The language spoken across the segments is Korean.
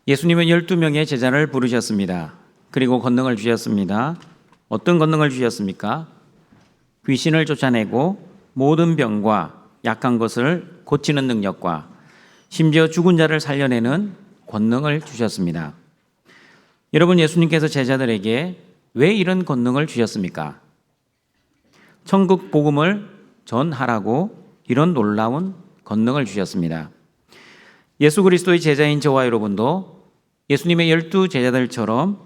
예수님은 12명의 제자를 부르셨습니다. 그리고 권능을 주셨습니다. 어떤 권능을 주셨습니까? 귀신을 쫓아내고 모든 병과 약한 것을 고치는 능력과 심지어 죽은 자를 살려내는 권능을 주셨습니다. 여러분, 예수님께서 제자들에게 왜 이런 권능을 주셨습니까? 천국 복음을 전하라고 이런 놀라운 권능을 주셨습니다. 예수 그리스도의 제자인 저와 여러분도 예수님의 12 제자들처럼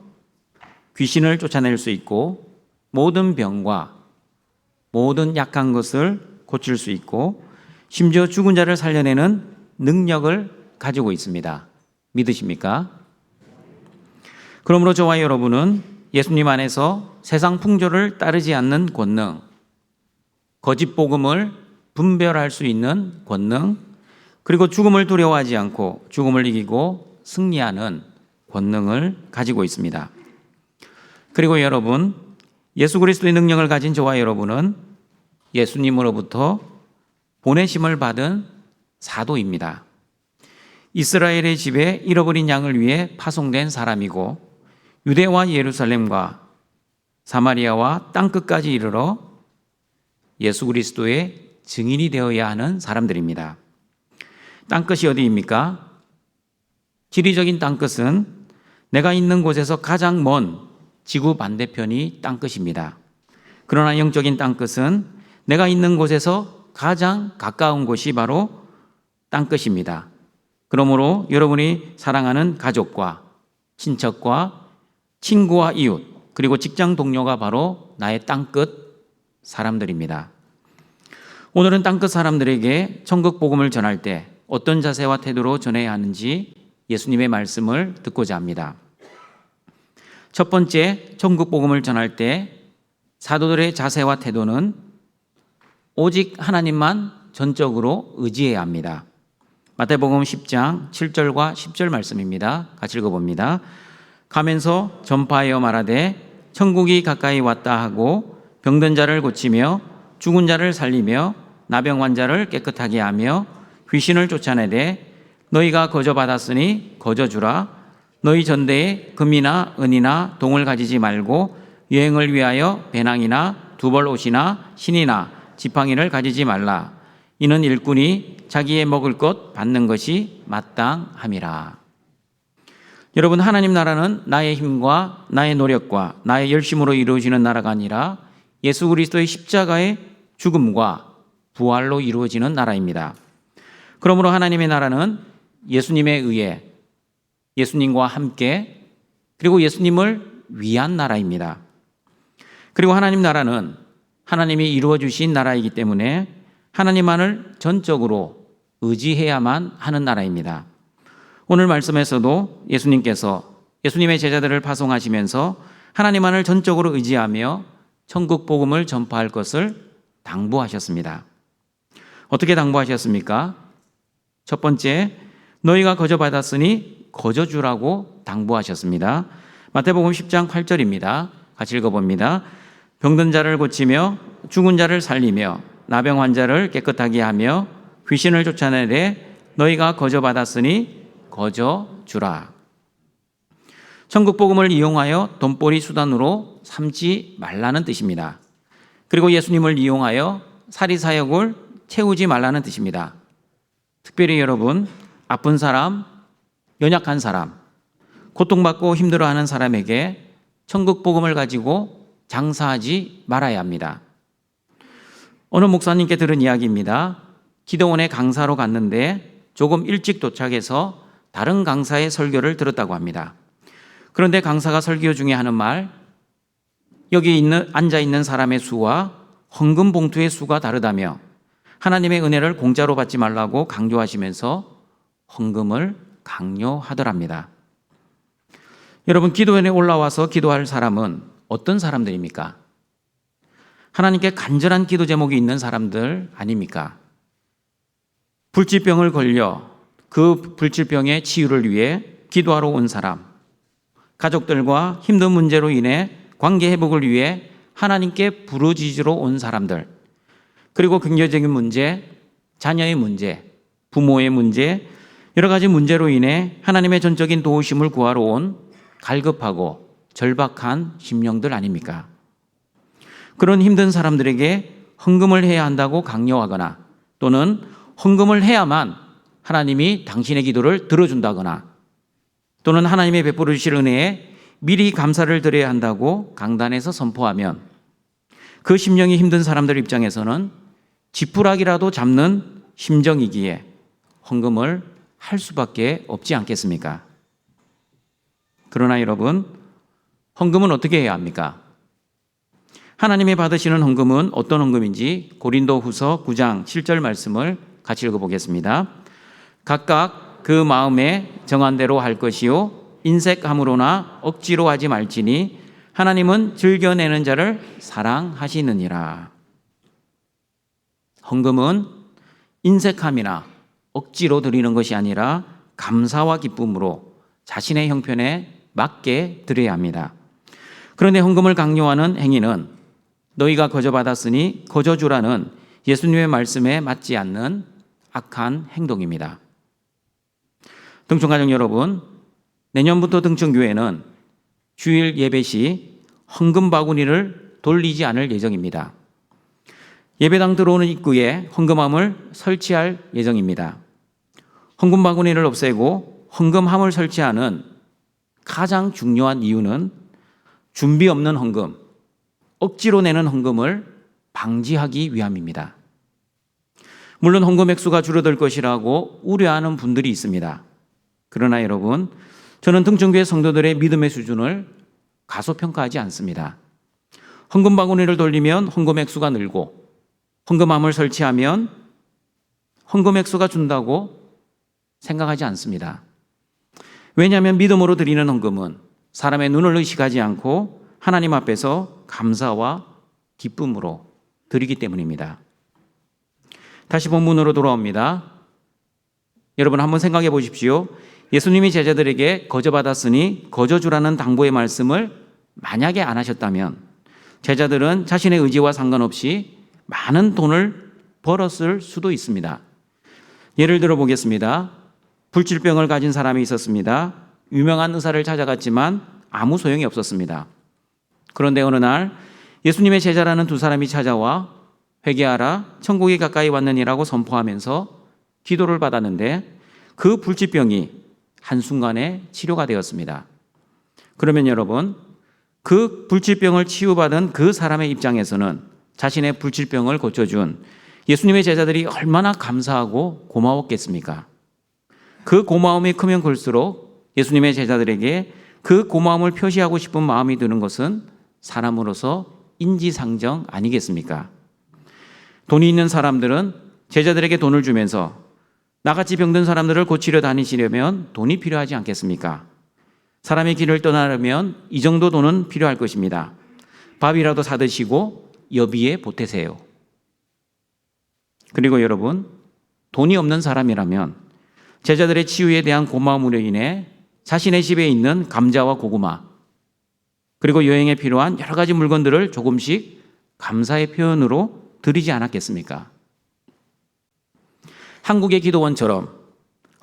귀신을 쫓아낼 수 있고 모든 병과 모든 약한 것을 고칠 수 있고 심지어 죽은 자를 살려내는 능력을 가지고 있습니다. 믿으십니까? 그러므로 저와 여러분은 예수님 안에서 세상 풍조를 따르지 않는 권능, 거짓 복음을 분별할 수 있는 권능, 그리고 죽음을 두려워하지 않고 죽음을 이기고 승리하는 권능을 가지고 있습니다. 그리고 여러분, 예수 그리스도의 능력을 가진 저와 여러분은 예수님으로부터 보내심을 받은 사도입니다. 이스라엘의 집에 잃어버린 양을 위해 파송된 사람이고 유대와 예루살렘과 사마리아와 땅끝까지 이르러 예수 그리스도의 증인이 되어야 하는 사람들입니다. 땅끝이 어디입니까? 지리적인 땅끝은 내가 있는 곳에서 가장 먼 지구 반대편이 땅끝입니다. 그러나 영적인 땅끝은 내가 있는 곳에서 가장 가까운 곳이 바로 땅끝입니다. 그러므로 여러분이 사랑하는 가족과 친척과 친구와 이웃 그리고 직장 동료가 바로 나의 땅끝 사람들입니다. 오늘은 땅끝 사람들에게 천국 복음을 전할 때 어떤 자세와 태도로 전해야 하는지 예수님의 말씀을 듣고자 합니다. 첫 번째, 천국 복음을 전할 때 사도들의 자세와 태도는 오직 하나님만 전적으로 의지해야 합니다. 마태복음 10장 7절과 10절 말씀입니다. 같이 읽어봅니다. 가면서 전파하여 말하되 천국이 가까이 왔다 하고 병든 자를 고치며 죽은 자를 살리며 나병 환자를 깨끗하게 하며 귀신을 쫓아내되 너희가 거저 받았으니 거저 주라. 너희 전대에 금이나 은이나 동을 가지지 말고 여행을 위하여 배낭이나 두벌 옷이나 신이나 지팡이를 가지지 말라. 이는 일꾼이 자기의 먹을 것 받는 것이 마땅함이라. 여러분, 하나님 나라는 나의 힘과 나의 노력과 나의 열심으로 이루어지는 나라가 아니라 예수 그리스도의 십자가의 죽음과 부활로 이루어지는 나라입니다. 그러므로 하나님의 나라는 예수님에 의해 예수님과 함께 그리고 예수님을 위한 나라입니다. 그리고 하나님 나라는 하나님이 이루어 주신 나라이기 때문에 하나님만을 전적으로 의지해야만 하는 나라입니다. 오늘 말씀에서도 예수님께서 예수님의 제자들을 파송하시면서 하나님만을 전적으로 의지하며 천국 복음을 전파할 것을 당부하셨습니다. 어떻게 당부하셨습니까? 첫 번째, 너희가 거저 받았으니 거저 주라고 당부하셨습니다. 마태복음 10장 8절입니다. 같이 읽어봅니다. 병든 자를 고치며 죽은 자를 살리며 나병 환자를 깨끗하게 하며 귀신을 쫓아내되 너희가 거저 받았으니 거저 주라. 천국 복음을 이용하여 돈벌이 수단으로 삼지 말라는 뜻입니다. 그리고 예수님을 이용하여 사리사욕을 채우지 말라는 뜻입니다. 특별히 여러분, 아픈 사람, 연약한 사람, 고통받고 힘들어하는 사람에게 천국 복음을 가지고 장사하지 말아야 합니다. 어느 목사님께 들은 이야기입니다. 기도원에 강사로 갔는데 조금 일찍 도착해서 다른 강사의 설교를 들었다고 합니다. 그런데 강사가 설교 중에 하는 말, 여기 앉아 있는 사람의 수와 헌금 봉투의 수가 다르다며 하나님의 은혜를 공짜로 받지 말라고 강조하시면서 헌금을 강요하더랍니다. 여러분, 기도원에 올라와서 기도할 사람은 어떤 사람들입니까? 하나님께 간절한 기도 제목이 있는 사람들 아닙니까? 불치병을 걸려 그 불치병의 치유를 위해 기도하러 온 사람, 가족들과 힘든 문제로 인해 관계 회복을 위해 하나님께 부르짖으러 온 사람들, 그리고 경제적인 문제, 자녀의 문제, 부모의 문제, 여러 가지 문제로 인해 하나님의 전적인 도우심을 구하러 온 갈급하고 절박한 심령들 아닙니까? 그런 힘든 사람들에게 헌금을 해야 한다고 강요하거나 또는 헌금을 해야만 하나님이 당신의 기도를 들어준다거나 또는 하나님의 베풀어 주실 은혜에 미리 감사를 드려야 한다고 강단에서 선포하면 그 심령이 힘든 사람들 입장에서는 지푸라기라도 잡는 심정이기에 헌금을 할 수밖에 없지 않겠습니까? 그러나 여러분, 헌금은 어떻게 해야 합니까? 하나님이 받으시는 헌금은 어떤 헌금인지 고린도후서 9장 7절 말씀을 같이 읽어보겠습니다. 각각 그 마음에 정한 대로 할 것이요 인색함으로나 억지로 하지 말지니 하나님은 즐겨내는 자를 사랑하시느니라. 헌금은 인색함이나 억지로 드리는 것이 아니라 감사와 기쁨으로 자신의 형편에 맞게 드려야 합니다. 그런데 헌금을 강요하는 행위는 너희가 거저 받았으니 거저 주라는 예수님의 말씀에 맞지 않는 악한 행동입니다. 등촌가족 여러분, 내년부터 등촌교회는 주일 예배 시 헌금 바구니를 돌리지 않을 예정입니다. 예배당 들어오는 입구에 헌금함을 설치할 예정입니다. 헌금 바구니를 없애고 헌금함을 설치하는 가장 중요한 이유는 준비 없는 헌금, 억지로 내는 헌금을 방지하기 위함입니다. 물론 헌금 액수가 줄어들 것이라고 우려하는 분들이 있습니다. 그러나 여러분, 저는 등촌교회 성도들의 믿음의 수준을 가소평가하지 않습니다. 헌금 바구니를 돌리면 헌금 액수가 늘고 헌금함을 설치하면 헌금 액수가 준다고 생각하지 않습니다. 왜냐하면 믿음으로 드리는 헌금은 사람의 눈을 의식하지 않고 하나님 앞에서 감사와 기쁨으로 드리기 때문입니다. 다시 본문으로 돌아옵니다. 여러분 한번 생각해 보십시오. 예수님이 제자들에게 거저 받았으니 거저 주라는 당부의 말씀을 만약에 안 하셨다면 제자들은 자신의 의지와 상관없이 많은 돈을 벌었을 수도 있습니다. 예를 들어 보겠습니다. 불치병을 가진 사람이 있었습니다. 유명한 의사를 찾아갔지만 아무 소용이 없었습니다. 그런데 어느 날 예수님의 제자라는 두 사람이 찾아와 회개하라, 천국이 가까이 왔느니라고 선포하면서 기도를 받았는데 그 불치병이 한순간에 치료가 되었습니다. 그러면 여러분, 그 불치병을 치유받은 그 사람의 입장에서는 자신의 불치병을 고쳐준 예수님의 제자들이 얼마나 감사하고 고마웠겠습니까? 그 고마움이 크면 클수록 예수님의 제자들에게 그 고마움을 표시하고 싶은 마음이 드는 것은 사람으로서 인지상정 아니겠습니까? 돈이 있는 사람들은 제자들에게 돈을 주면서 나같이 병든 사람들을 고치려 다니시려면 돈이 필요하지 않겠습니까? 사람의 길을 떠나려면 이 정도 돈은 필요할 것입니다. 밥이라도 사드시고 여비에 보태세요. 그리고 여러분, 돈이 없는 사람이라면 제자들의 치유에 대한 고마움으로 인해 자신의 집에 있는 감자와 고구마 그리고 여행에 필요한 여러 가지 물건들을 조금씩 감사의 표현으로 드리지 않았겠습니까? 한국의 기도원처럼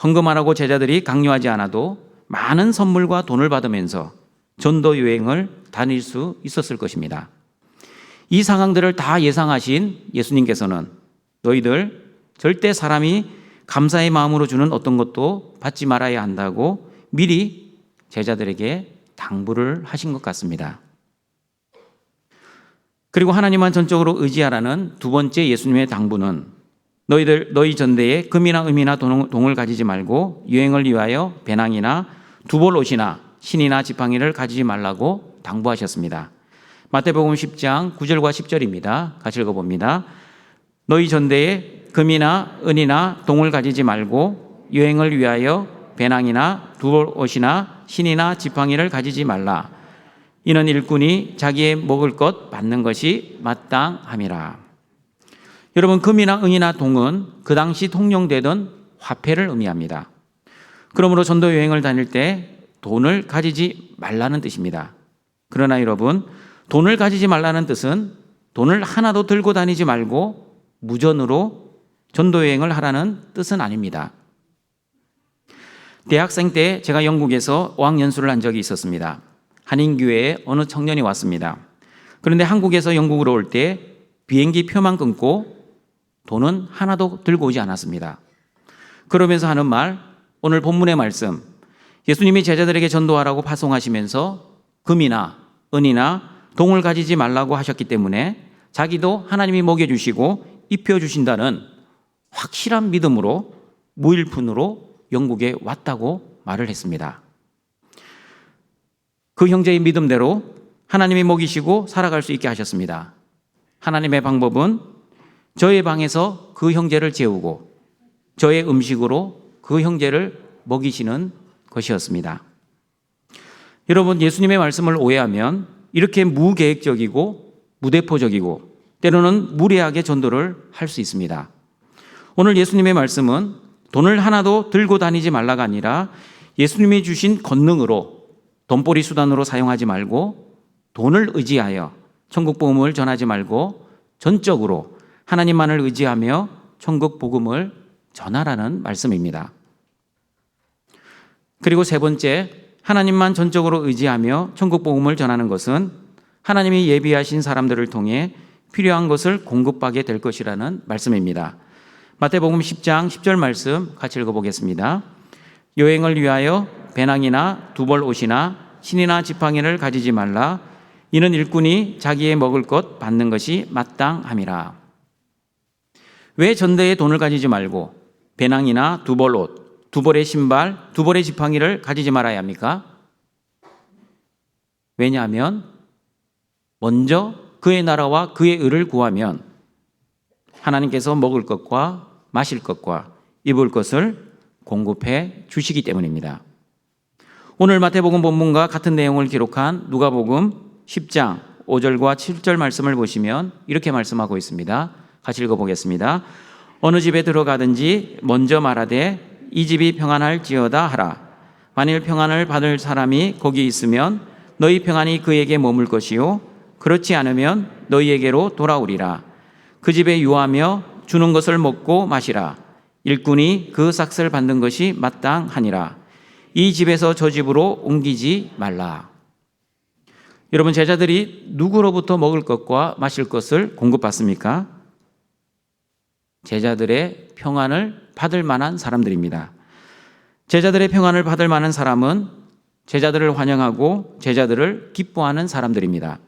헌금하라고 제자들이 강요하지 않아도 많은 선물과 돈을 받으면서 전도 여행을 다닐 수 있었을 것입니다. 이 상황들을 다 예상하신 예수님께서는 너희들 절대 사람이 감사의 마음으로 주는 어떤 것도 받지 말아야 한다고 미리 제자들에게 당부를 하신 것 같습니다. 그리고 하나님만 전적으로 의지하라는 두 번째 예수님의 당부는 너희 전대에 금이나 은이나 동을 가지지 말고 여행을 위하여 배낭이나 두벌 옷이나 신이나 지팡이를 가지지 말라고 당부하셨습니다. 마태복음 10장 9절과 10절입니다. 같이 읽어봅니다. 너희 전대에 금이나 은이나 동을 가지지 말고 여행을 위하여 배낭이나 두벌 옷이나 신이나 지팡이를 가지지 말라. 이는 일꾼이 자기의 먹을 것 받는 것이 마땅함이라. 여러분, 금이나 은이나 동은 그 당시 통용되던 화폐를 의미합니다. 그러므로 전도 여행을 다닐 때 돈을 가지지 말라는 뜻입니다. 그러나 여러분, 돈을 가지지 말라는 뜻은 돈을 하나도 들고 다니지 말고 무전으로 전도 여행을 하라는 뜻은 아닙니다. 대학생 때 제가 영국에서 어학연수를 한 적이 있었습니다. 한인교회에 어느 청년이 왔습니다. 그런데 한국에서 영국으로 올 때 비행기 표만 끊고 돈은 하나도 들고 오지 않았습니다. 그러면서 하는 말, 오늘 본문의 말씀, 예수님이 제자들에게 전도하라고 파송하시면서 금이나 은이나 동을 가지지 말라고 하셨기 때문에 자기도 하나님이 먹여주시고 입혀주신다는 확실한 믿음으로 무일푼으로 영국에 왔다고 말을 했습니다. 그 형제의 믿음대로 하나님이 먹이시고 살아갈 수 있게 하셨습니다. 하나님의 방법은 저의 방에서 그 형제를 재우고 저의 음식으로 그 형제를 먹이시는 것이었습니다. 여러분, 예수님의 말씀을 오해하면 이렇게 무계획적이고 무대포적이고 때로는 무례하게 전도를 할 수 있습니다. 오늘 예수님의 말씀은 돈을 하나도 들고 다니지 말라가 아니라 예수님이 주신 권능으로 돈벌이 수단으로 사용하지 말고 돈을 의지하여 천국 복음을 전하지 말고 전적으로 하나님만을 의지하며 천국 복음을 전하라는 말씀입니다. 그리고 세 번째, 하나님만 전적으로 의지하며 천국 복음을 전하는 것은 하나님이 예비하신 사람들을 통해 필요한 것을 공급하게 될 것이라는 말씀입니다. 마태복음 10장 10절 말씀 같이 읽어보겠습니다. 여행을 위하여 배낭이나 두벌 옷이나 신이나 지팡이를 가지지 말라. 이는 일꾼이 자기의 먹을 것 받는 것이 마땅함이라. 왜 전대에 돈을 가지지 말고 배낭이나 두벌 옷, 두벌의 신발, 두벌의 지팡이를 가지지 말아야 합니까? 왜냐하면 먼저 그의 나라와 그의 의를 구하면 하나님께서 먹을 것과 마실 것과 입을 것을 공급해 주시기 때문입니다. 오늘 마태복음 본문과 같은 내용을 기록한 누가복음 10장 5절과 7절 말씀을 보시면 이렇게 말씀하고 있습니다. 같이 읽어보겠습니다. 어느 집에 들어가든지 먼저 말하되 이 집이 평안할지어다 하라. 만일 평안을 받을 사람이 거기 있으면 너희 평안이 그에게 머물 것이요 그렇지 않으면 너희에게로 돌아오리라. 그 집에 유하며 주는 것을 먹고 마시라. 일꾼이 그 삭슬 받는 것이 마땅하니라. 이 집에서 저 집으로 옮기지 말라. 여러분, 제자들이 누구로부터 먹을 것과 마실 것을 공급받습니까? 제자들의 평안을 받을 만한 사람들입니다. 제자들의 평안을 받을 만한 사람은 제자들을 환영하고 제자들을 기뻐하는 사람들입니다.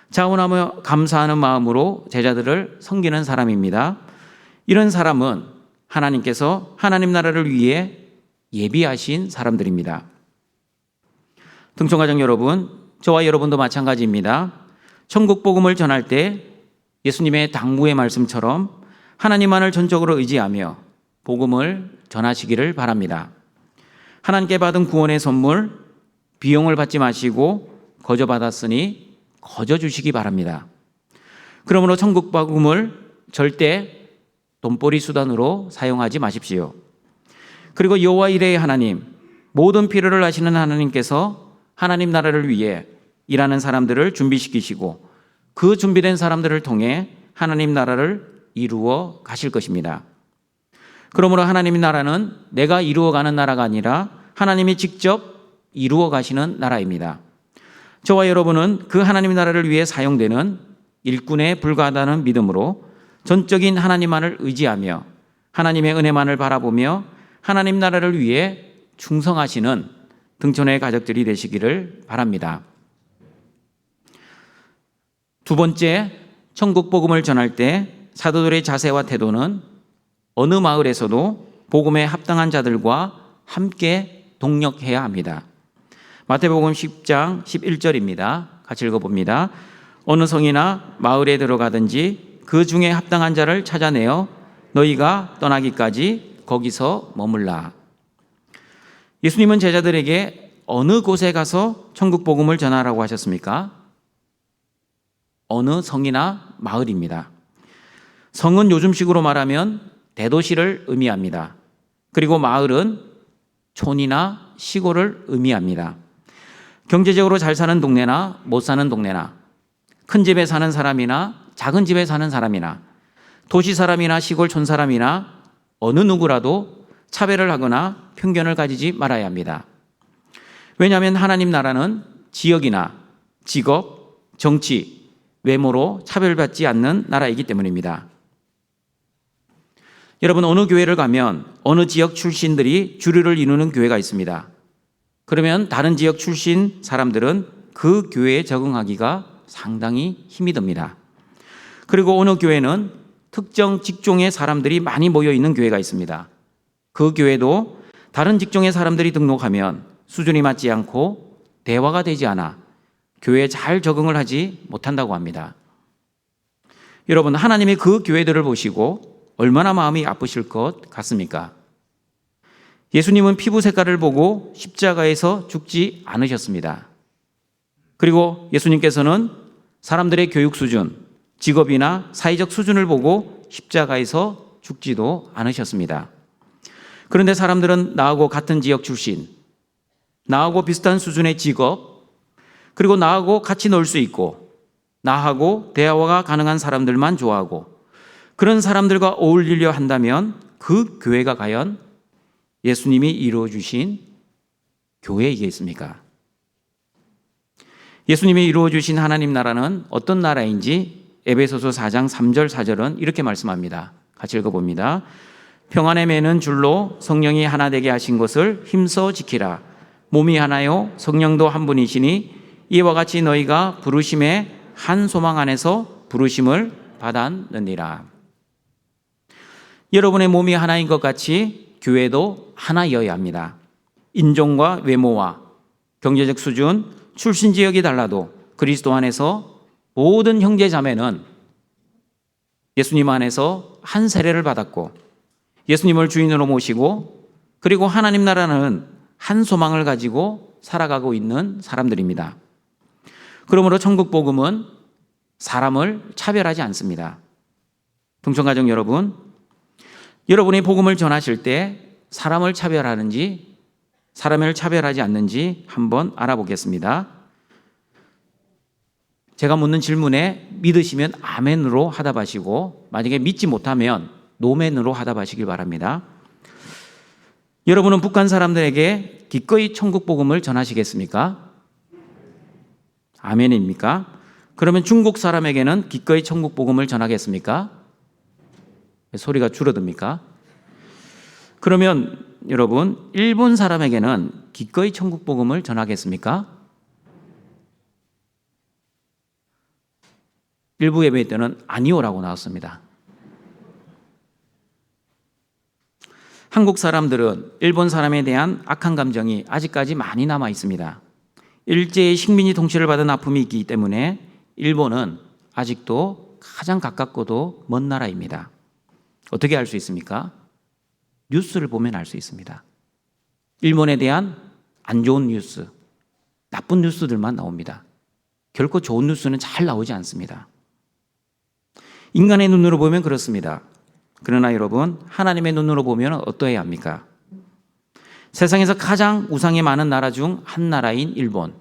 자원하며 감사하는 마음으로 제자들을 섬기는 사람입니다. 이런 사람은 하나님께서 하나님 나라를 위해 예비하신 사람들입니다. 등촌가정 여러분, 저와 여러분도 마찬가지입니다. 천국 복음을 전할 때 예수님의 당부의 말씀처럼 하나님만을 전적으로 의지하며 복음을 전하시기를 바랍니다. 하나님께 받은 구원의 선물, 비용을 받지 마시고 거저 받았으니 거저 주시기 바랍니다. 그러므로 천국 복음을 절대 돈벌이 수단으로 사용하지 마십시오. 그리고 여호와 이레의 하나님, 모든 필요를 아시는 하나님께서 하나님 나라를 위해 일하는 사람들을 준비시키시고 그 준비된 사람들을 통해 하나님 나라를 이루어 가실 것입니다. 그러므로 하나님의 나라는 내가 이루어가는 나라가 아니라 하나님이 직접 이루어 가시는 나라입니다. 저와 여러분은 그 하나님 나라를 위해 사용되는 일꾼에 불과하다는 믿음으로 전적인 하나님만을 의지하며 하나님의 은혜만을 바라보며 하나님 나라를 위해 충성하시는 등촌의 가족들이 되시기를 바랍니다. 두 번째, 천국 복음을 전할 때 사도들의 자세와 태도는 어느 마을에서도 복음에 합당한 자들과 함께 동력해야 합니다. 마태복음 10장 11절입니다. 같이 읽어봅니다. 어느 성이나 마을에 들어가든지 그 중에 합당한 자를 찾아내어 너희가 떠나기까지 거기서 머물라. 예수님은 제자들에게 어느 곳에 가서 천국 복음을 전하라고 하셨습니까? 어느 성이나 마을입니다. 성은 요즘식으로 말하면 대도시를 의미합니다. 그리고 마을은 촌이나 시골을 의미합니다. 경제적으로 잘 사는 동네나 못 사는 동네나 큰 집에 사는 사람이나 작은 집에 사는 사람이나 도시 사람이나 시골 촌 사람이나 어느 누구라도 차별을 하거나 편견을 가지지 말아야 합니다. 왜냐하면 하나님 나라는 지역이나 직업, 정치, 외모로 차별받지 않는 나라이기 때문입니다. 여러분, 어느 교회를 가면 어느 지역 출신들이 주류를 이루는 교회가 있습니다. 그러면 다른 지역 출신 사람들은 그 교회에 적응하기가 상당히 힘이 듭니다. 그리고 어느 교회는 특정 직종의 사람들이 많이 모여 있는 교회가 있습니다. 그 교회도 다른 직종의 사람들이 등록하면 수준이 맞지 않고 대화가 되지 않아 교회에 잘 적응을 하지 못한다고 합니다. 여러분, 하나님이 그 교회들을 보시고 얼마나 마음이 아프실 것 같습니까? 예수님은 피부 색깔을 보고 십자가에서 죽지 않으셨습니다. 그리고 예수님께서는 사람들의 교육 수준, 직업이나 사회적 수준을 보고 십자가에서 죽지도 않으셨습니다. 그런데 사람들은 나하고 같은 지역 출신, 나하고 비슷한 수준의 직업, 그리고 나하고 같이 놀 수 있고 나하고 대화가 가능한 사람들만 좋아하고 그런 사람들과 어울리려 한다면 그 교회가 과연 예수님이 이루어주신 교회이겠습니까? 예수님이 이루어주신 하나님 나라는 어떤 나라인지 에베소서 4장 3절 4절은 이렇게 말씀합니다. 같이 읽어봅니다. 평안의 매는 줄로 성령이 하나 되게 하신 것을 힘써 지키라. 몸이 하나요 성령도 한 분이시니 이와 같이 너희가 부르심의 한 소망 안에서 부르심을 받았느니라. 여러분의 몸이 하나인 것 같이 교회도 하나여야 합니다. 인종과 외모와 경제적 수준, 출신 지역이 달라도 그리스도 안에서 모든 형제 자매는 예수님 안에서 한 세례를 받았고 예수님을 주인으로 모시고 그리고 하나님 나라는 한 소망을 가지고 살아가고 있는 사람들입니다. 그러므로 천국 복음은 사람을 차별하지 않습니다. 동청가족 여러분, 여러분이 복음을 전하실 때 사람을 차별하는지 사람을 차별하지 않는지 한번 알아보겠습니다. 제가 묻는 질문에 믿으시면 아멘으로 하답하시고 만약에 믿지 못하면 노멘으로 하답하시길 바랍니다. 여러분은 북한 사람들에게 기꺼이 천국 복음을 전하시겠습니까? 아멘입니까? 그러면 중국 사람에게는 기꺼이 천국 복음을 전하겠습니까? 소리가 줄어듭니까? 그러면 여러분, 일본 사람에게는 기꺼이 천국 복음을 전하겠습니까? 일부 예배 때는 아니오라고 나왔습니다. 한국 사람들은 일본 사람에 대한 악한 감정이 아직까지 많이 남아 있습니다. 일제의 식민지 통치를 받은 아픔이 있기 때문에 일본은 아직도 가장 가깝고도 먼 나라입니다. 어떻게 알 수 있습니까? 뉴스를 보면 알 수 있습니다. 일본에 대한 안 좋은 뉴스, 나쁜 뉴스들만 나옵니다. 결코 좋은 뉴스는 잘 나오지 않습니다. 인간의 눈으로 보면 그렇습니다. 그러나 여러분, 하나님의 눈으로 보면 어떠해야 합니까? 세상에서 가장 우상이 많은 나라 중 한 나라인 일본,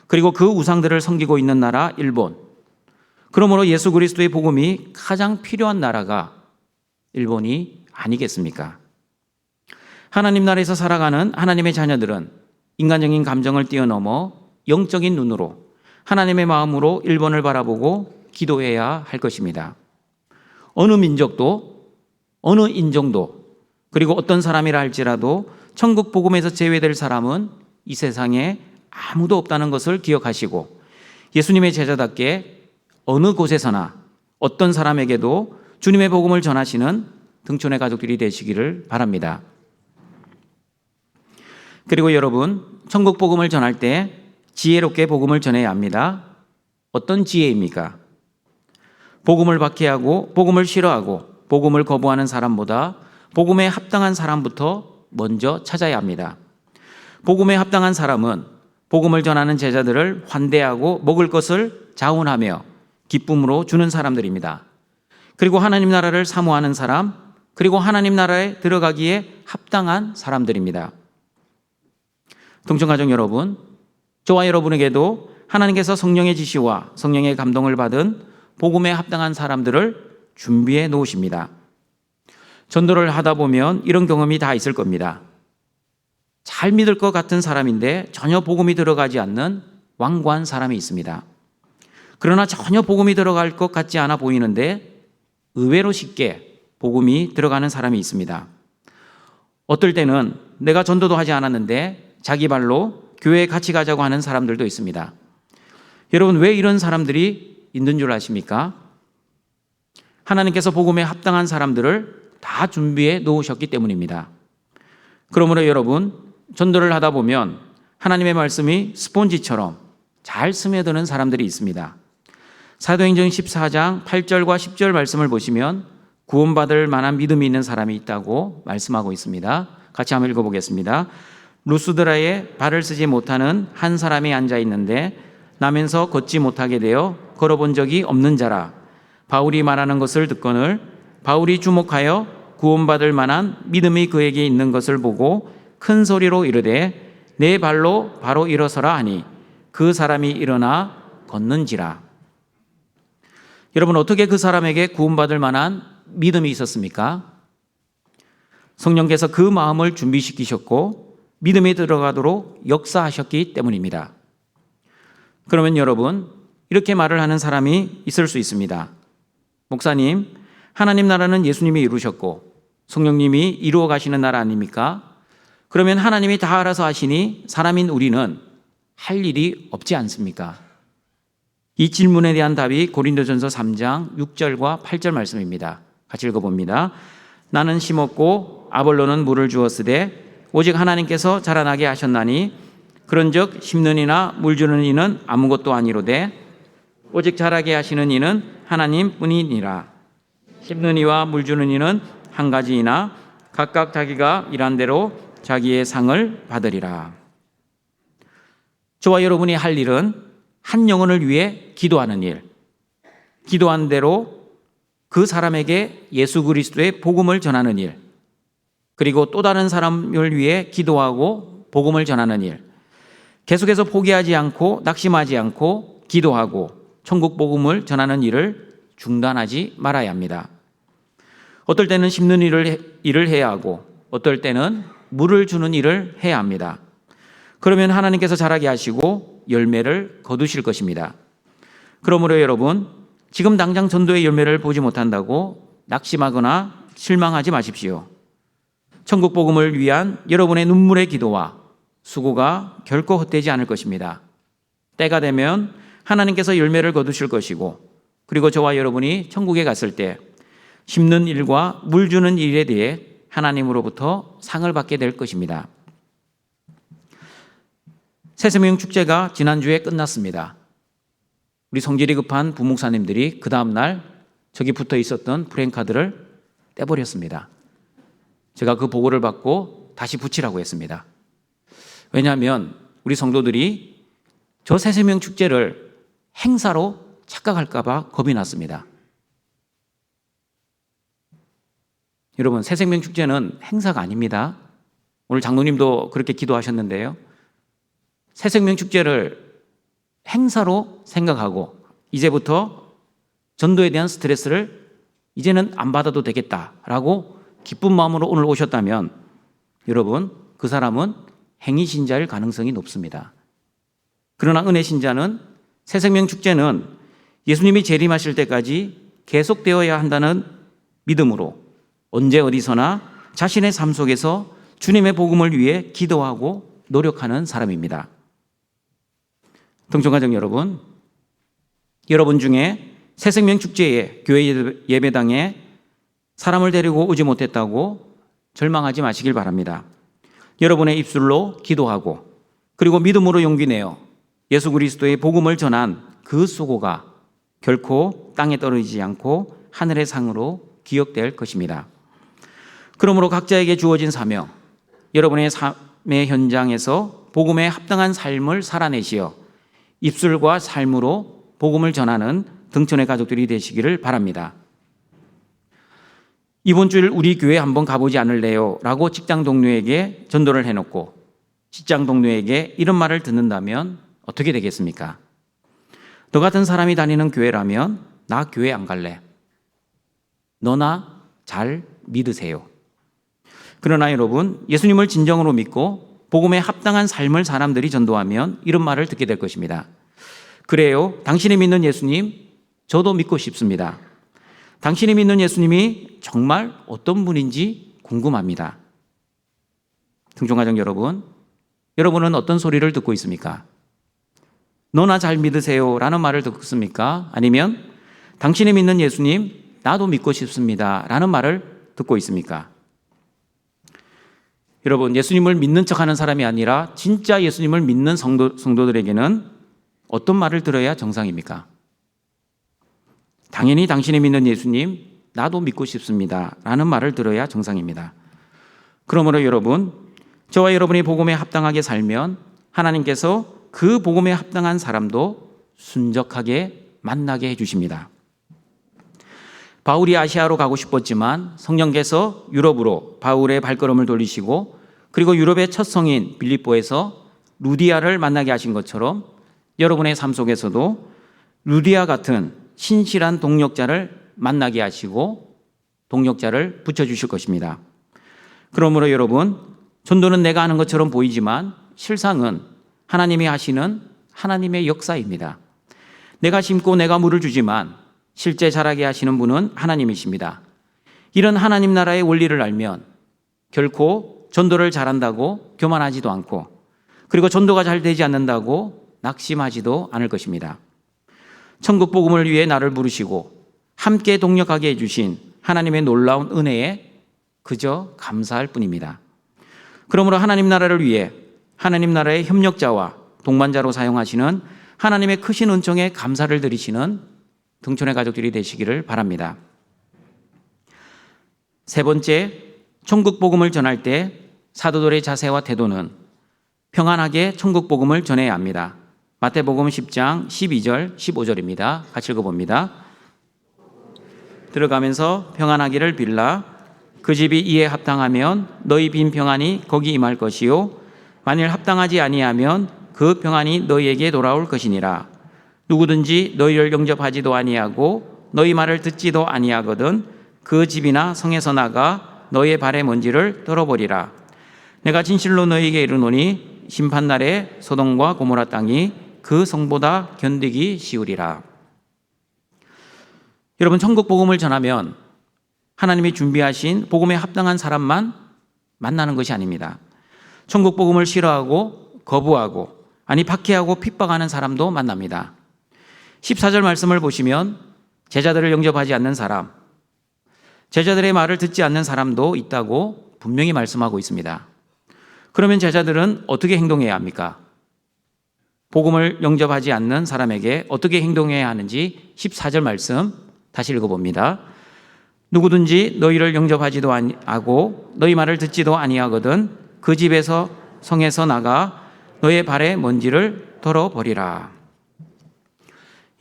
그리고 그 우상들을 섬기고 있는 나라 일본, 그러므로 예수 그리스도의 복음이 가장 필요한 나라가 일본이 아니겠습니까? 하나님 나라에서 살아가는 하나님의 자녀들은 인간적인 감정을 뛰어넘어 영적인 눈으로 하나님의 마음으로 일본을 바라보고 기도해야 할 것입니다. 어느 민족도 어느 인종도 그리고 어떤 사람이라 할지라도 천국 복음에서 제외될 사람은 이 세상에 아무도 없다는 것을 기억하시고 예수님의 제자답게 어느 곳에서나 어떤 사람에게도 주님의 복음을 전하시는 등촌의 가족들이 되시기를 바랍니다. 그리고 여러분, 천국 복음을 전할 때 지혜롭게 복음을 전해야 합니다. 어떤 지혜입니까? 복음을 박해하고 복음을 싫어하고 복음을 거부하는 사람보다 복음에 합당한 사람부터 먼저 찾아야 합니다. 복음에 합당한 사람은 복음을 전하는 제자들을 환대하고 먹을 것을 자원하며 기쁨으로 주는 사람들입니다. 그리고 하나님 나라를 사모하는 사람, 그리고 하나님 나라에 들어가기에 합당한 사람들입니다. 동청가족 여러분, 저와 여러분에게도 하나님께서 성령의 지시와 성령의 감동을 받은 복음에 합당한 사람들을 준비해 놓으십니다. 전도를 하다 보면 이런 경험이 다 있을 겁니다. 잘 믿을 것 같은 사람인데 전혀 복음이 들어가지 않는 완고한 사람이 있습니다. 그러나 전혀 복음이 들어갈 것 같지 않아 보이는데 의외로 쉽게 복음이 들어가는 사람이 있습니다. 어떨 때는 내가 전도도 하지 않았는데 자기 발로 교회에 같이 가자고 하는 사람들도 있습니다. 여러분, 왜 이런 사람들이 있는 줄 아십니까? 하나님께서 복음에 합당한 사람들을 다 준비해 놓으셨기 때문입니다. 그러므로 여러분, 전도를 하다 보면 하나님의 말씀이 스폰지처럼 잘 스며드는 사람들이 있습니다. 사도행전 14장 8절과 10절 말씀을 보시면 구원받을 만한 믿음이 있는 사람이 있다고 말씀하고 있습니다. 같이 한번 읽어보겠습니다. 루스드라에 발을 쓰지 못하는 한 사람이 앉아 있는데 나면서 걷지 못하게 되어 걸어본 적이 없는 자라. 바울이 말하는 것을 듣거늘 바울이 주목하여 구원받을 만한 믿음이 그에게 있는 것을 보고 큰 소리로 이르되 내 발로 바로 일어서라 하니 그 사람이 일어나 걷는지라. 여러분, 어떻게 그 사람에게 구원받을 만한 믿음이 있었습니까? 성령께서 그 마음을 준비시키셨고 믿음에 들어가도록 역사하셨기 때문입니다. 그러면 여러분, 이렇게 말을 하는 사람이 있을 수 있습니다. 목사님, 하나님 나라는 예수님이 이루셨고 성령님이 이루어 가시는 나라 아닙니까? 그러면 하나님이 다 알아서 하시니 사람인 우리는 할 일이 없지 않습니까? 이 질문에 대한 답이 고린도전서 3장 6절과 8절 말씀입니다. 같이 읽어봅니다. 나는 심었고 아볼로는 물을 주었으되 오직 하나님께서 자라나게 하셨나니 그런즉 심는 이나 물 주는 이는 아무것도 아니로되 오직 자라게 하시는 이는 하나님뿐이니라. 심는 이와 물 주는 이는 한 가지이나 각각 자기가 일한 대로 자기의 상을 받으리라. 저와 여러분이 할 일은 한 영혼을 위해 기도하는 일, 기도한 대로 그 사람에게 예수 그리스도의 복음을 전하는 일, 그리고 또 다른 사람을 위해 기도하고 복음을 전하는 일, 계속해서 포기하지 않고 낙심하지 않고 기도하고 천국 복음을 전하는 일을 중단하지 말아야 합니다. 어떨 때는 심는 일을 해야 하고 어떨 때는 물을 주는 일을 해야 합니다. 그러면 하나님께서 자라게 하시고 열매를 거두실 것입니다. 그러므로 여러분, 지금 당장 전도의 열매를 보지 못한다고 낙심하거나 실망하지 마십시오. 천국 복음을 위한 여러분의 눈물의 기도와 수고가 결코 헛되지 않을 것입니다. 때가 되면 하나님께서 열매를 거두실 것이고, 그리고 저와 여러분이 천국에 갔을 때 심는 일과 물 주는 일에 대해 하나님으로부터 상을 받게 될 것입니다. 새생명 축제가 지난주에 끝났습니다. 우리 성질이 급한 부목사님들이 그 다음날 저기 붙어 있었던 프랜카드를 떼버렸습니다. 제가 그 보고를 받고 다시 붙이라고 했습니다. 왜냐하면 우리 성도들이 저 새생명 축제를 행사로 착각할까 봐 겁이 났습니다. 여러분, 새생명 축제는 행사가 아닙니다. 오늘 장로님도 그렇게 기도하셨는데요. 새생명 축제를 행사로 생각하고 이제부터 전도에 대한 스트레스를 이제는 안 받아도 되겠다라고 기쁜 마음으로 오늘 오셨다면 여러분, 그 사람은 행위신자일 가능성이 높습니다. 그러나 은혜신자는 새생명 축제는 예수님이 재림하실 때까지 계속되어야 한다는 믿음으로 언제 어디서나 자신의 삶 속에서 주님의 복음을 위해 기도하고 노력하는 사람입니다. 동정가정 여러분, 여러분 중에 새생명 축제에 교회 예배당에 사람을 데리고 오지 못했다고 절망하지 마시길 바랍니다. 여러분의 입술로 기도하고 그리고 믿음으로 용기 내어 예수 그리스도의 복음을 전한 그 수고가 결코 땅에 떨어지지 않고 하늘의 상으로 기억될 것입니다. 그러므로 각자에게 주어진 사명, 여러분의 삶의 현장에서 복음에 합당한 삶을 살아내시어 입술과 삶으로 복음을 전하는 등촌의 가족들이 되시기를 바랍니다. 이번 주일 우리 교회 한번 가보지 않을래요? 라고 직장 동료에게 전도를 해놓고 직장 동료에게 이런 말을 듣는다면 어떻게 되겠습니까? 너 같은 사람이 다니는 교회라면 나 교회 안 갈래. 너나 잘 믿으세요. 그러나 여러분, 예수님을 진정으로 믿고 복음에 합당한 삶을 사람들이 전도하면 이런 말을 듣게 될 것입니다. 그래요, 당신이 믿는 예수님, 저도 믿고 싶습니다. 당신이 믿는 예수님이 정말 어떤 분인지 궁금합니다. 등중가정 여러분, 여러분은 어떤 소리를 듣고 있습니까? 너나 잘 믿으세요 라는 말을 듣습니까? 아니면 당신이 믿는 예수님, 나도 믿고 싶습니다 라는 말을 듣고 있습니까? 여러분, 예수님을 믿는 척하는 사람이 아니라 진짜 예수님을 믿는 성도들에게는 어떤 말을 들어야 정상입니까? 당연히 당신이 믿는 예수님, 나도 믿고 싶습니다 라는 말을 들어야 정상입니다. 그러므로 여러분, 저와 여러분이 복음에 합당하게 살면 하나님께서 그 복음에 합당한 사람도 순적하게 만나게 해주십니다. 바울이 아시아로 가고 싶었지만 성령께서 유럽으로 바울의 발걸음을 돌리시고 그리고 유럽의 첫 성인 빌립보에서 루디아를 만나게 하신 것처럼 여러분의 삶 속에서도 루디아 같은 신실한 동력자를 만나게 하시고 동력자를 붙여주실 것입니다. 그러므로 여러분, 전도는 내가 하는 것처럼 보이지만 실상은 하나님이 하시는 하나님의 역사입니다. 내가 심고 내가 물을 주지만 실제 자라게 하시는 분은 하나님이십니다. 이런 하나님 나라의 원리를 알면 결코 전도를 잘한다고 교만하지도 않고 그리고 전도가 잘 되지 않는다고 낙심하지도 않을 것입니다. 천국 복음을 위해 나를 부르시고 함께 동력하게 해주신 하나님의 놀라운 은혜에 그저 감사할 뿐입니다. 그러므로 하나님 나라를 위해 하나님 나라의 협력자와 동반자로 사용하시는 하나님의 크신 은총에 감사를 드리시는 등촌의 가족들이 되시기를 바랍니다. 세 번째, 천국 복음을 전할 때 사도들의 자세와 태도는 평안하게 천국 복음을 전해야 합니다. 마태복음 10장 12절 15절입니다. 같이 읽어봅니다. 들어가면서 평안하기를 빌라. 그 집이 이에 합당하면 너희 빈 평안이 거기 임할 것이요 만일 합당하지 아니하면 그 평안이 너희에게 돌아올 것이니라. 누구든지 너희를 영접하지도 아니하고 너희 말을 듣지도 아니하거든 그 집이나 성에서 나가 너희의 발의 먼지를 떨어버리라. 내가 진실로 너희에게 이르노니 심판날에 소돔과 고모라 땅이 그 성보다 견디기 쉬우리라. 여러분, 천국 복음을 전하면 하나님이 준비하신 복음에 합당한 사람만 만나는 것이 아닙니다. 천국 복음을 싫어하고 거부하고 아니 박해하고 핍박하는 사람도 만납니다. 14절 말씀을 보시면 제자들을 영접하지 않는 사람, 제자들의 말을 듣지 않는 사람도 있다고 분명히 말씀하고 있습니다. 그러면 제자들은 어떻게 행동해야 합니까? 복음을 영접하지 않는 사람에게 어떻게 행동해야 하는지 14절 말씀 다시 읽어봅니다. 누구든지 너희를 영접하지도 아니하고 너희 말을 듣지도 아니하거든 그 집에서 성에서 나가 너의 발의 먼지를 털어버리라.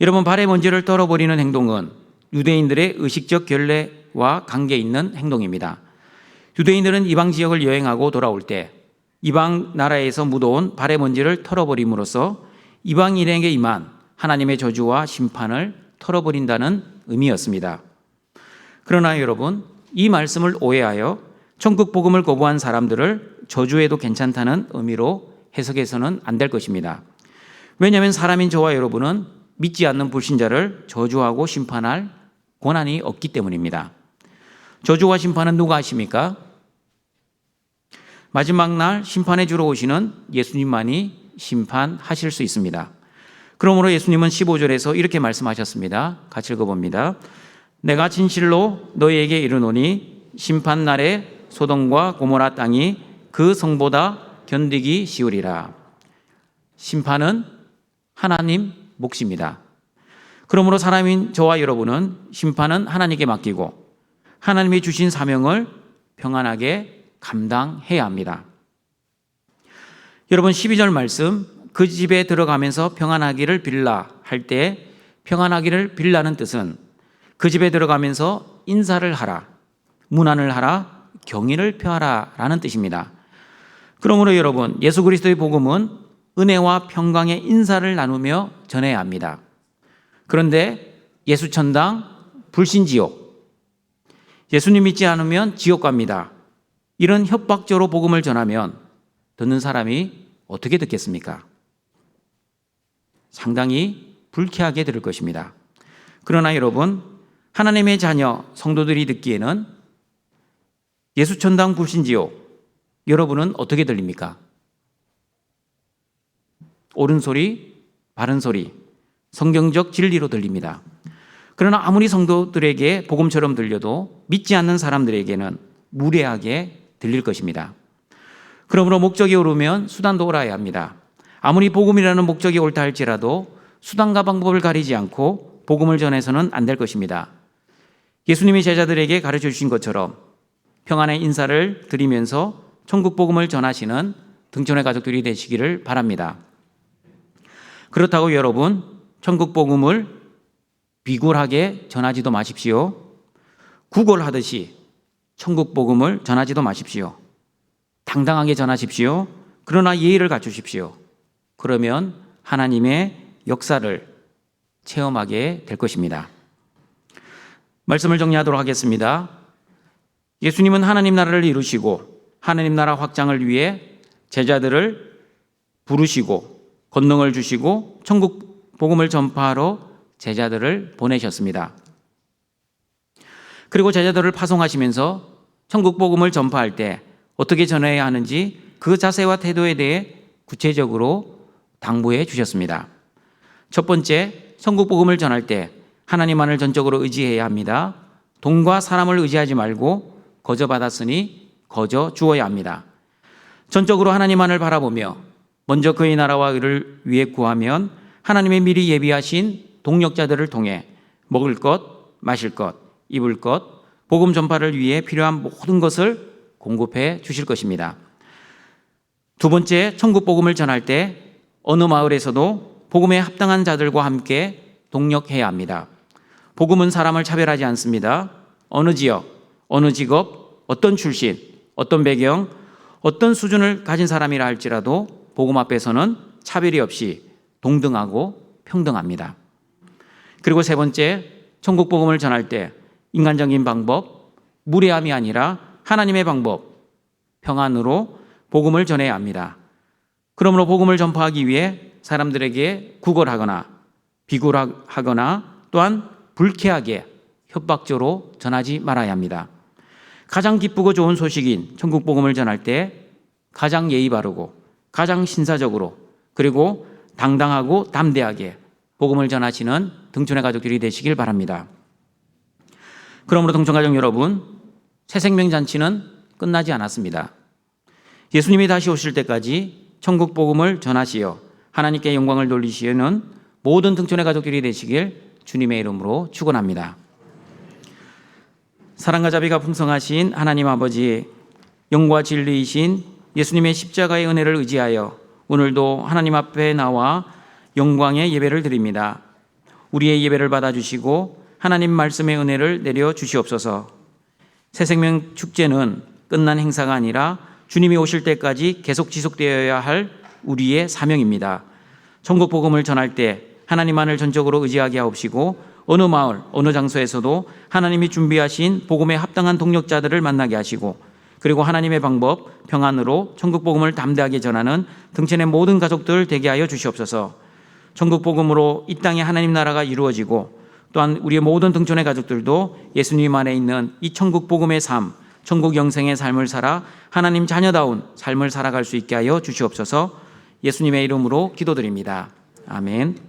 여러분, 발의 먼지를 털어버리는 행동은 유대인들의 의식적 결례와 관계 있는 행동입니다. 유대인들은 이방 지역을 여행하고 돌아올 때 이방 나라에서 묻어온 발의 먼지를 털어버림으로써 이방인에게 임한 하나님의 저주와 심판을 털어버린다는 의미였습니다. 그러나 여러분, 이 말씀을 오해하여 천국 복음을 거부한 사람들을 저주해도 괜찮다는 의미로 해석해서는 안 될 것입니다. 왜냐하면 사람인 저와 여러분은 믿지 않는 불신자를 저주하고 심판할 권한이 없기 때문입니다. 저주와 심판은 누가 하십니까? 마지막 날 심판해 주러 오시는 예수님만이 심판하실 수 있습니다. 그러므로 예수님은 15절에서 이렇게 말씀하셨습니다. 같이 읽어봅니다. 내가 진실로 너희에게 이르노니 심판날에 소돔과 고모라 땅이 그 성보다 견디기 쉬우리라. 심판은 하나님 몫입니다. 그러므로 사람인 저와 여러분은 심판은 하나님께 맡기고 하나님이 주신 사명을 평안하게 감당해야 합니다. 여러분, 12절 말씀, 그 집에 들어가면서 평안하기를 빌라 할 때 평안하기를 빌라는 뜻은 그 집에 들어가면서 인사를 하라, 문안을 하라, 경의를 표하라 라는 뜻입니다. 그러므로 여러분, 예수 그리스도의 복음은 은혜와 평강의 인사를 나누며 전해야 합니다. 그런데 예수천당, 불신지옥, 예수님 믿지 않으면 지옥 갑니다. 이런 협박조로 복음을 전하면 듣는 사람이 어떻게 듣겠습니까? 상당히 불쾌하게 들을 것입니다. 그러나 여러분, 하나님의 자녀 성도들이 듣기에는 예수 천당 불신지옥, 여러분은 어떻게 들립니까? 옳은 소리, 바른 소리, 성경적 진리로 들립니다. 그러나 아무리 성도들에게 복음처럼 들려도 믿지 않는 사람들에게는 무례하게 들릴 것입니다. 그러므로 목적이 옳으면 수단도 옳아야 합니다. 아무리 복음이라는 목적이 옳다 할지라도 수단과 방법을 가리지 않고 복음을 전해서는 안 될 것입니다. 예수님이 제자들에게 가르쳐 주신 것처럼 평안의 인사를 드리면서 천국 복음을 전하시는 등촌의 가족들이 되시기를 바랍니다. 그렇다고 여러분, 천국 복음을 비굴하게 전하지도 마십시오. 구걸하듯이 천국 복음을 전하지도 마십시오. 당당하게 전하십시오. 그러나 예의를 갖추십시오. 그러면 하나님의 역사를 체험하게 될 것입니다. 말씀을 정리하도록 하겠습니다. 예수님은 하나님 나라를 이루시고 하나님 나라 확장을 위해 제자들을 부르시고 권능을 주시고 천국 복음을 전파하러 제자들을 보내셨습니다. 그리고 제자들을 파송하시면서 천국 복음을 전파할 때 어떻게 전해야 하는지 그 자세와 태도에 대해 구체적으로 당부해 주셨습니다. 첫 번째, 천국 복음을 전할 때 하나님만을 전적으로 의지해야 합니다. 돈과 사람을 의지하지 말고 거저 받았으니 거저 주어야 합니다. 전적으로 하나님만을 바라보며 먼저 그의 나라와 의를 위해 구하면 하나님의 미리 예비하신 동력자들을 통해 먹을 것, 마실 것, 입을 것, 복음 전파를 위해 필요한 모든 것을 공급해 주실 것입니다. 두 번째, 천국 복음을 전할 때 어느 마을에서도 복음에 합당한 자들과 함께 동력해야 합니다. 복음은 사람을 차별하지 않습니다. 어느 지역, 어느 직업, 어떤 출신, 어떤 배경, 어떤 수준을 가진 사람이라 할지라도 복음 앞에서는 차별이 없이 동등하고 평등합니다. 그리고 세 번째, 천국 복음을 전할 때 인간적인 방법, 무례함이 아니라 하나님의 방법, 평안으로 복음을 전해야 합니다. 그러므로 복음을 전파하기 위해 사람들에게 구걸하거나 비굴하거나 또한 불쾌하게 협박조로 전하지 말아야 합니다. 가장 기쁘고 좋은 소식인 천국 복음을 전할 때 가장 예의 바르고 가장 신사적으로 그리고 당당하고 담대하게 복음을 전하시는 등촌의 가족들이 되시길 바랍니다. 그러므로 등촌가족 여러분, 새생명잔치는 끝나지 않았습니다. 예수님이 다시 오실 때까지 천국 복음을 전하시어 하나님께 영광을 돌리시는 모든 등촌의 가족들이 되시길 주님의 이름으로 축원합니다. 사랑과 자비가 풍성하신 하나님 아버지, 영과 진리이신 예수님의 십자가의 은혜를 의지하여 오늘도 하나님 앞에 나와 영광의 예배를 드립니다. 우리의 예배를 받아주시고 하나님 말씀의 은혜를 내려 주시옵소서. 새생명 축제는 끝난 행사가 아니라 주님이 오실 때까지 계속 지속되어야 할 우리의 사명입니다. 천국 복음을 전할 때 하나님만을 전적으로 의지하게 하옵시고 어느 마을, 어느 장소에서도 하나님이 준비하신 복음에 합당한 동력자들을 만나게 하시고 그리고 하나님의 방법, 평안으로 천국 복음을 담대하게 전하는 등촌의 모든 가족들 되게 하여 주시옵소서. 천국 복음으로 이 땅에 하나님 나라가 이루어지고 또한 우리의 모든 등촌의 가족들도 예수님 안에 있는 이 천국 복음의 삶, 천국 영생의 삶을 살아 하나님 자녀다운 삶을 살아갈 수 있게 하여 주시옵소서. 예수님의 이름으로 기도드립니다. 아멘.